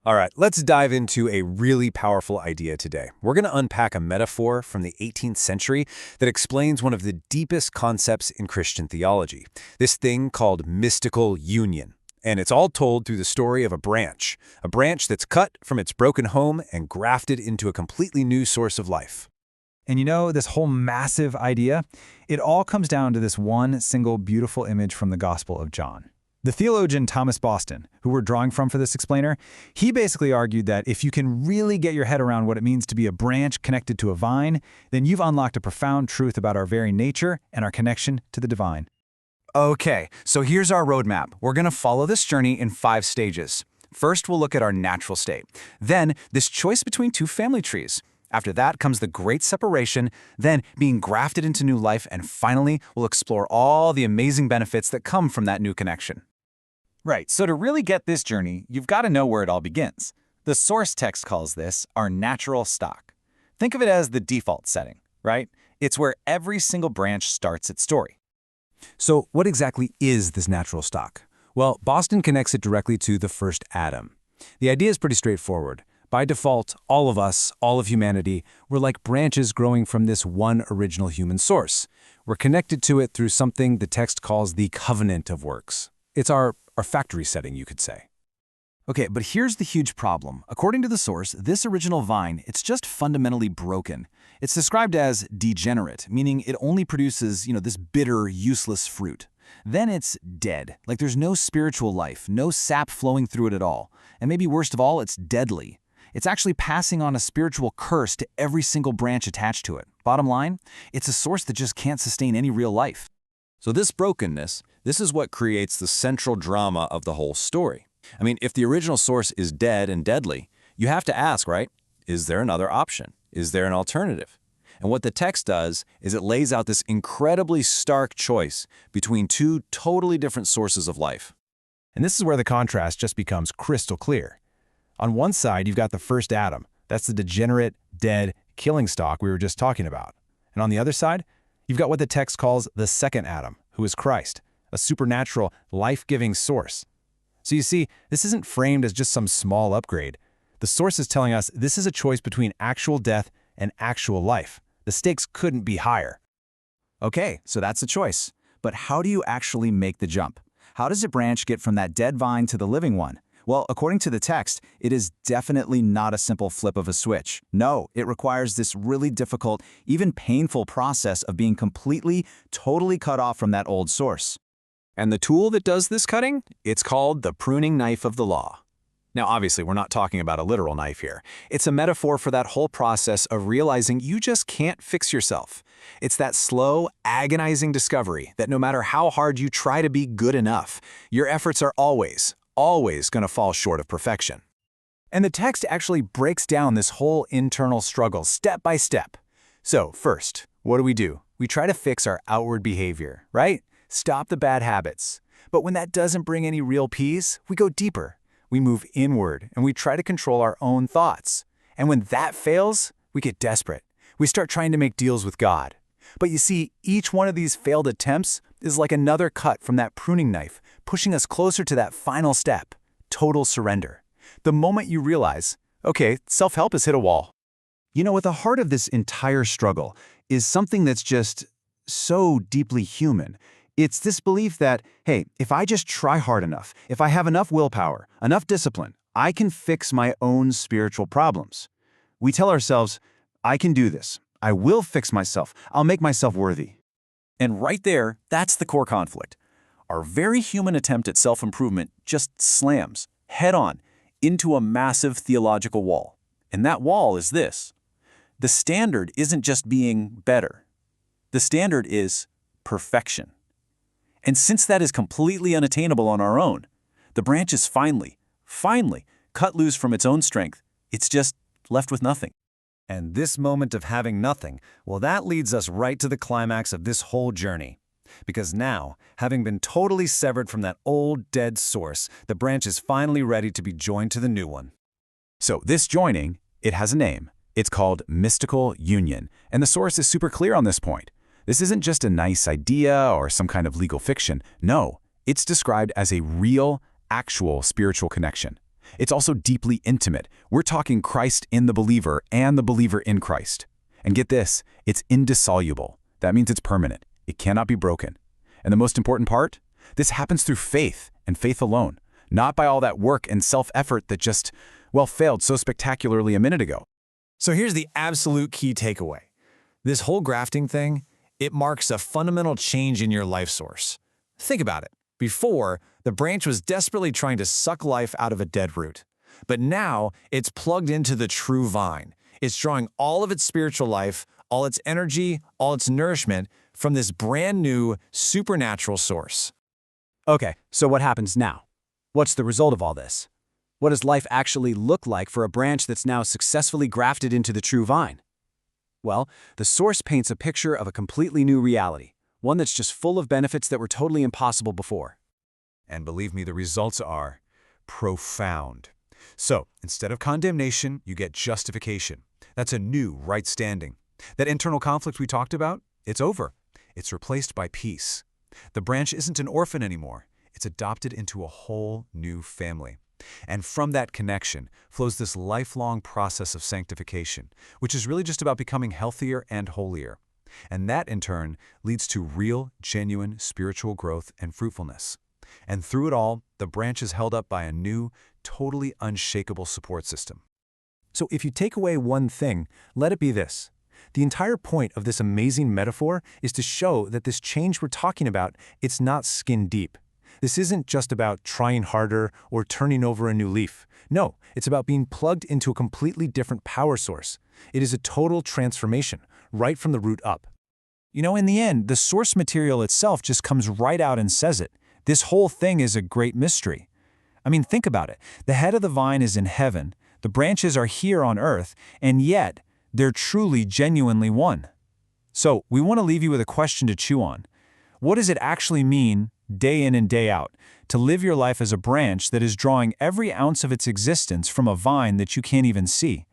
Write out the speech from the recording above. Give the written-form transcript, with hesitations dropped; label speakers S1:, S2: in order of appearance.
S1: All right, let's dive into a really powerful idea today. We're going to unpack a metaphor from the 18th century that explains one of the deepest concepts in Christian theology, this thing called mystical union. And it's all told through the story of a branch that's cut from its broken home and grafted into a completely new source of life.
S2: And you know, this whole massive idea, it all comes down to this one single beautiful image from the Gospel of John. The theologian Thomas Boston, who we're drawing from for this explainer, he basically argued that if you can really get your head around what it means to be a branch connected to a vine, then you've unlocked a profound truth about our very nature and our connection to the divine.
S3: Okay, so here's our roadmap. We're going to follow this journey in 5 stages. First, we'll look at our natural state. Then, this choice between 2 family trees. After that comes the great separation, then being grafted into new life, and finally, we'll explore all the amazing benefits that come from that new connection.
S4: Right, so to really get this journey, you've got to know where it all begins. The source text calls this our natural stock. Think of it as the default setting, right? It's where every single branch starts its story.
S1: So what exactly is this natural stock? Well, Boston connects it directly to the first Adam. The idea is pretty straightforward. By default, all of us, all of humanity, we're like branches growing from this one original human source. We're connected to it through something the text calls the covenant of works. It's our factory setting, you could say.
S3: Okay, but here's the huge problem. According to the source, this original vine, it's just fundamentally broken. It's described as degenerate, meaning it only produces, this bitter, useless fruit. Then it's dead, like there's no spiritual life, no sap flowing through it at all. And maybe worst of all, it's deadly. It's actually passing on a spiritual curse to every single branch attached to it. Bottom line, it's a source that just can't sustain any real life.
S1: So this brokenness, this is what creates the central drama of the whole story. I mean, if the original source is dead and deadly, you have to ask, right? Is there another option? Is there an alternative? And what the text does is it lays out this incredibly stark choice between 2 totally different sources of life.
S2: And this is where the contrast just becomes crystal clear. On one side, you've got the first Adam. That's the degenerate, dead, killing stock we were just talking about. And on the other side, you've got what the text calls the second Adam, who is Christ, a supernatural, life-giving source. So you see, this isn't framed as just some small upgrade. The source is telling us this is a choice between actual death and actual life. The stakes couldn't be higher.
S3: Okay, so that's the choice. But how do you actually make the jump? How does a branch get from that dead vine to the living one? Well, according to the text, it is definitely not a simple flip of a switch. No, it requires this really difficult, even painful process of being completely, totally cut off from that old source.
S1: And the tool that does this cutting? It's called the pruning knife of the law. Now, obviously, we're not talking about a literal knife here. It's a metaphor for that whole process of realizing you just can't fix yourself. It's that slow, agonizing discovery that no matter how hard you try to be good enough, your efforts are always going to fall short of perfection. And the text actually breaks down this whole internal struggle step by step. So first, what do? We try to fix our outward behavior, right? Stop the bad habits. But when that doesn't bring any real peace, we go deeper. We move inward and we try to control our own thoughts. And when that fails, we get desperate. We start trying to make deals with God. But you see, each one of these failed attempts is like another cut from that pruning knife, pushing us closer to that final step, total surrender. The moment you realize, okay, self-help has hit a wall.
S3: You know, at the heart of this entire struggle is something that's just so deeply human. It's this belief that, hey, if I just try hard enough, if I have enough willpower, enough discipline, I can fix my own spiritual problems. We tell ourselves, I can do this. I will fix myself. I'll make myself worthy.
S4: And right there, that's the core conflict. Our very human attempt at self-improvement just slams, head-on, into a massive theological wall. And that wall is this. The standard isn't just being better. The standard is perfection. And since that is completely unattainable on our own, the branch is finally cut loose from its own strength. It's just left with nothing.
S1: And this moment of having nothing, well, that leads us right to the climax of this whole journey. Because now, having been totally severed from that old, dead source, the branch is finally ready to be joined to the new one. So this joining, it has a name. It's called mystical union, and the source is super clear on this point. This isn't just a nice idea or some kind of legal fiction. No, it's described as a real, actual spiritual connection.
S3: It's also deeply intimate. We're talking Christ in the believer and the believer in Christ. And get this, it's indissoluble. That means it's permanent. It cannot be broken. And the most important part? This happens through faith, and faith alone, not by all that work and self-effort that just, well, failed so spectacularly a minute ago.
S2: So here's the absolute key takeaway. This whole grafting thing, it marks a fundamental change in your life source. Think about it. Before, the branch was desperately trying to suck life out of a dead root. But now, it's plugged into the true vine. It's drawing all of its spiritual life, all its energy, all its nourishment from this brand new, supernatural source.
S1: Okay, so what happens now? What's the result of all this? What does life actually look like for a branch that's now successfully grafted into the true vine? Well, the source paints a picture of a completely new reality, one that's just full of benefits that were totally impossible before.
S5: And believe me, the results are profound. So, instead of condemnation, you get justification. That's a new right standing. That internal conflict we talked about, it's over. It's replaced by peace. The branch isn't an orphan anymore. It's adopted into a whole new family. And from that connection flows this lifelong process of sanctification, which is really just about becoming healthier and holier. And that, in turn, leads to real, genuine spiritual growth and fruitfulness. And through it all, the branch is held up by a new, totally unshakable support system.
S2: So if you take away one thing, let it be this. The entire point of this amazing metaphor is to show that this change we're talking about, it's not skin deep. This isn't just about trying harder or turning over a new leaf. No, it's about being plugged into a completely different power source. It is a total transformation, right from the root up. You know, in the end, the source material itself just comes right out and says it. This whole thing is a great mystery. I mean, think about it. The head of the vine is in heaven, the branches are here on earth, and yet they're truly, genuinely one. So, we want to leave you with a question to chew on. What does it actually mean, day in and day out, to live your life as a branch that is drawing every ounce of its existence from a vine that you can't even see?